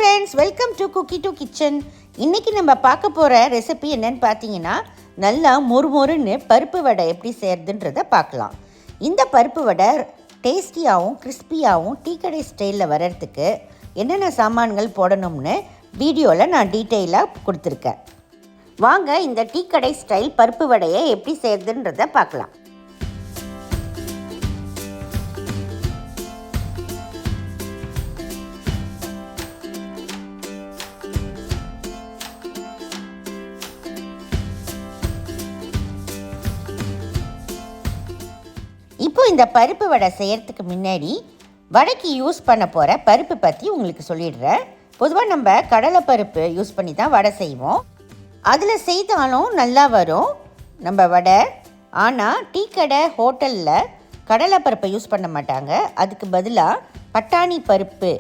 Friends, welcome to cookie to kitchen. இன்றைக்கி நம்ம பார்க்க போகிற ரெசிபி என்னன்னு பார்த்தீங்கன்னா, நல்லா மொறுமொறுன்னு பருப்பு வடை எப்படி செய்கிறதுன்றதை பார்க்கலாம். இந்த பருப்பு வடை டேஸ்டியாகவும் கிறிஸ்பியாகவும் டீ கடை ஸ்டைலில் வர்றதுக்கு என்னென்ன சாமான்கள் போடணும்னு வீடியோவில் நான் டீட்டெயிலாக கொடுத்துருக்கேன். வாங்க இந்த டீ கடை ஸ்டைல் பருப்பு வடையை எப்படி செய்கிறதுன்றதை பார்க்கலாம். இப்போ இந்த பருப்பு வடை செய்கிறதுக்கு முன்னாடி வடைக்கு யூஸ் பண்ண போகிற பருப்பு பற்றி உங்களுக்கு சொல்லிடுறேன். பொதுவாக நம்ம கடலை பருப்பு யூஸ் பண்ணி தான் வடை செய்வோம். அதில் செய்தாலும் நல்லா வரும் நம்ம வடை. ஆனால் டீ கடை ஹோட்டலில் கடலை பருப்பை யூஸ் பண்ண மாட்டாங்க. அதுக்கு பதிலாக பட்டாணி பருப்பு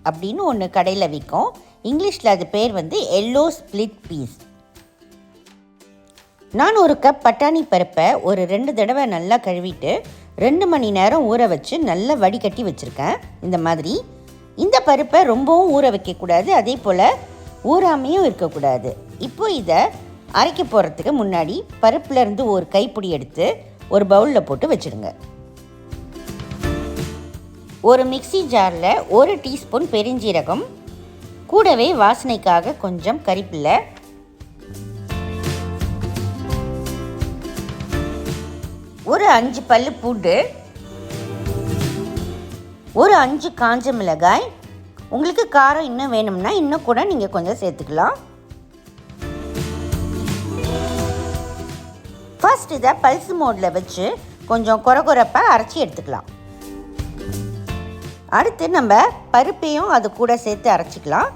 அப்படின்னு ஒன்று கடையில் விற்கும். இங்கிலீஷில் அது பேர் எல்லோ ஸ்பிளிட் பீஸ். நான் ஒரு கப் பட்டாணி பருப்பை ஒரு 2 தடவை நல்லா கழுவிட்டு 2 மணி நேரம் ஊற வச்சு நல்லா வடிகட்டி வச்சுருக்கேன். இந்த மாதிரி இந்த பருப்பை ரொம்பவும் ஊற வைக்கக்கூடாது, அதே போல் ஊறாமையும் இருக்கக்கூடாது. இப்போ இதை அரைக்க போகிறதுக்கு முன்னாடி பருப்புலேருந்து ஒரு கைப்பிடி எடுத்து ஒரு பவுலில் போட்டு வச்சுடுங்க. ஒரு மிக்சி ஜாரில் 1 டீஸ்பூன் பெருஞ்சீரகம், கூடவே வாசனைக்காக கொஞ்சம் கறிப்பில்லை, ஒரு 5 பல்லு பூண்டு, ஒரு 5 காஞ்ச மிளகாய். உங்களுக்கு காரம் இன்னும் வேணும்னா இன்னும் கூட நீங்கள் கொஞ்சம் சேர்த்துக்கலாம். ஃபர்ஸ்ட் இதை பல்ஸ் மோடில் வச்சு கொஞ்சம் கொரகொரப்பாக அரைச்சி எடுத்துக்கலாம். அடுத்து நம்ம பருப்பையும் அது கூட சேர்த்து அரைச்சிக்கலாம்.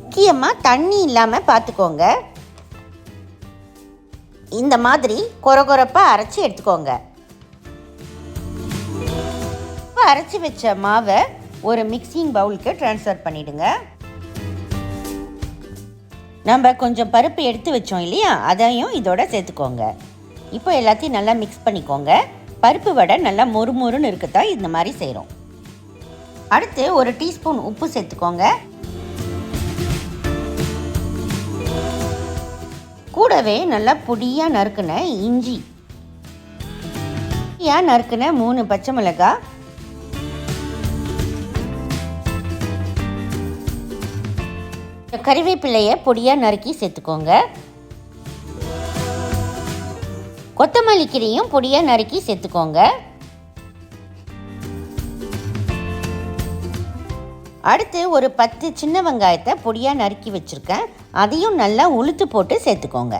முக்கியமாக தண்ணி இல்லாமல் பார்த்துக்கோங்க. இந்த மாதிரி கொரகொரப்பாக அரைச்சி எடுத்துக்கோங்க. அரைச்சி வச்ச மாவை ஒரு மிக்சிங் பவுலுக்கு ட்ரான்ஸ்ஃபர் பண்ணிவிடுங்க. நம்ம கொஞ்சம் பருப்பு எடுத்து வச்சோம் இல்லையா, அதையும் இதோட சேர்த்துக்கோங்க. இப்போ எல்லாத்தையும் நல்லா மிக்ஸ் பண்ணிக்கோங்க. பருப்பு வடை நல்லா மொறுமொறுன்னு இருக்குதான் இந்த மாதிரி செய்கிறோம். அடுத்து ஒரு டீஸ்பூன் உப்பு சேர்த்துக்கோங்க. கூடவே நல்லா பொடியாக நறுக்கின இஞ்சி, பொடியாக நறுக்கின 3 பச்சை மிளகாய், கறிவேப்பிலையை பொடியாக நறுக்கி சேர்த்துக்கோங்க. கொத்தமல்லி கீரையும் பொடியாக நறுக்கி சேர்த்துக்கோங்க. அடுத்து ஒரு 10 சின்ன வெங்காயத்தை பொடியாக நறுக்கி வச்சுருக்கேன். அதையும் நல்லா உளுத்து போட்டு சேர்த்துக்கோங்க.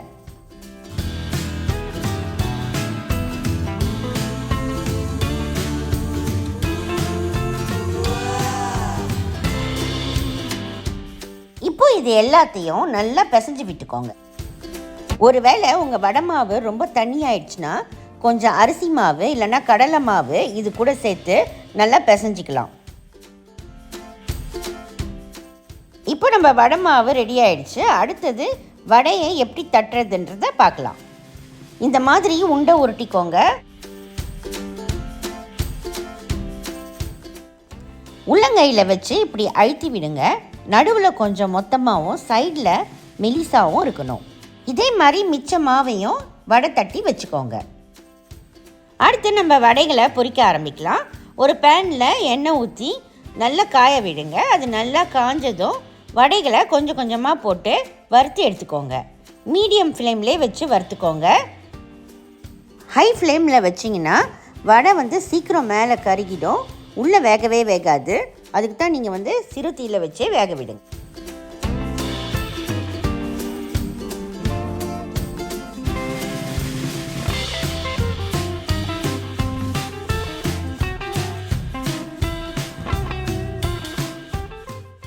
இப்போ இது எல்லாத்தையும் நல்லா பிசைஞ்சு விட்டுக்கோங்க. ஒருவேளை உங்கள் வடை மாவு ரொம்ப தண்ணி ஆயிடுச்சுன்னா கொஞ்சம் அரிசி மாவு இல்லைன்னா கடலை மாவு இது கூட சேர்த்து நல்லா பிசைஞ்சிக்கலாம். இப்போ நம்ம வடை மாவு ரெடி ஆயிடுச்சு. அடுத்தது வடையை எப்படி தட்டுறதுன்றதை பார்க்கலாம். இந்த மாதிரி உண்டை உருட்டிக்கோங்க. உள்ளங்கையில் வச்சு இப்படி அழுத்தி விடுங்க. நடுவில் கொஞ்சம் மொத்தமாகவும் சைடில் மெலிசாவும் இருக்கணும். இதே மாதிரி மிச்ச மாவையும் வடை தட்டி வச்சுக்கோங்க. அடுத்து நம்ம வடைகளை பொரிக்க ஆரம்பிக்கலாம். ஒரு பேனில் எண்ணெய் ஊற்றி நல்லா காய விடுங்க. அது நல்லா காஞ்சதும் வடைகளை கொஞ்சம் கொஞ்சமாக போட்டு வறுத்து எடுத்துக்கோங்க. மீடியம் ஃப்ளேம்லேயே வச்சு வறுத்துக்கோங்க. ஹை ஃப்ளேமில் வச்சிங்கன்னா வடை சீக்கிரம் மேலே கருகிடும், உள்ளே வேகவே வேகாது. அதுக்கு தான் நீங்கள் சிறு தீயில் வச்சே வேக விடுங்க.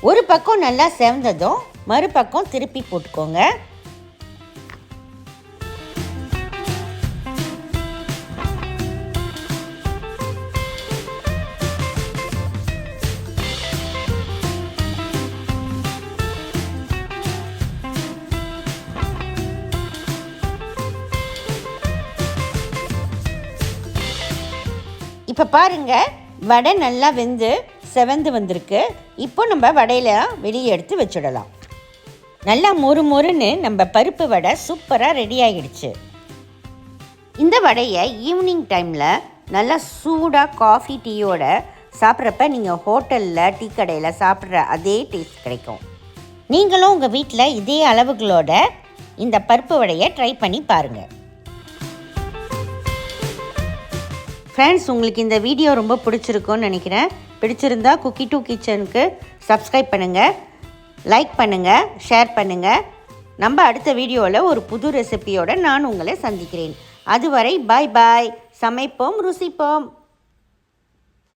ஒரு பக்கம் நல்லா செவந்ததும் மறுபக்கம் திருப்பி போட்டுக்கோங்க. இப்போ பாருங்கள், வடை நல்லா வெந்து செவந்து வந்திருக்கு. இப்போ நம்ம வடையில் வெளியே எடுத்து வச்சிடலாம். நல்லா மொறு மொறுன்னு நம்ம பருப்பு வடை சூப்பராக ரெடி ஆகிடுச்சு. இந்த வடையை ஈவினிங் டைமில் நல்லா சூடாக காஃபி டீயோட சாப்பிட்றப்ப நீங்கள் ஹோட்டலில் டீ கடையில் சாப்பிட்ற அதே டேஸ்ட் கிடைக்கும். நீங்களும் உங்கள் வீட்டில் இதே அளவுகளோட இந்த பருப்பு வடையை ட்ரை பண்ணி பாருங்கள். ஃப்ரெண்ட்ஸ், உங்களுக்கு இந்த வீடியோ ரொம்ப பிடிச்சிருக்குன்னு நினைக்கிறேன். பிடிச்சிருந்தா குக்கி டூ கிச்சனுக்கு சப்ஸ்கிரைப் பண்ணுங்கள், லைக் பண்ணுங்கள், ஷேர் பண்ணுங்கள். நம்ம அடுத்த வீடியோவில் ஒரு புது ரெசிபியோடு நான் உங்களை சந்திக்கிறேன். அதுவரை பாய் பாய். சமைப்போம், ருசிப்போம்.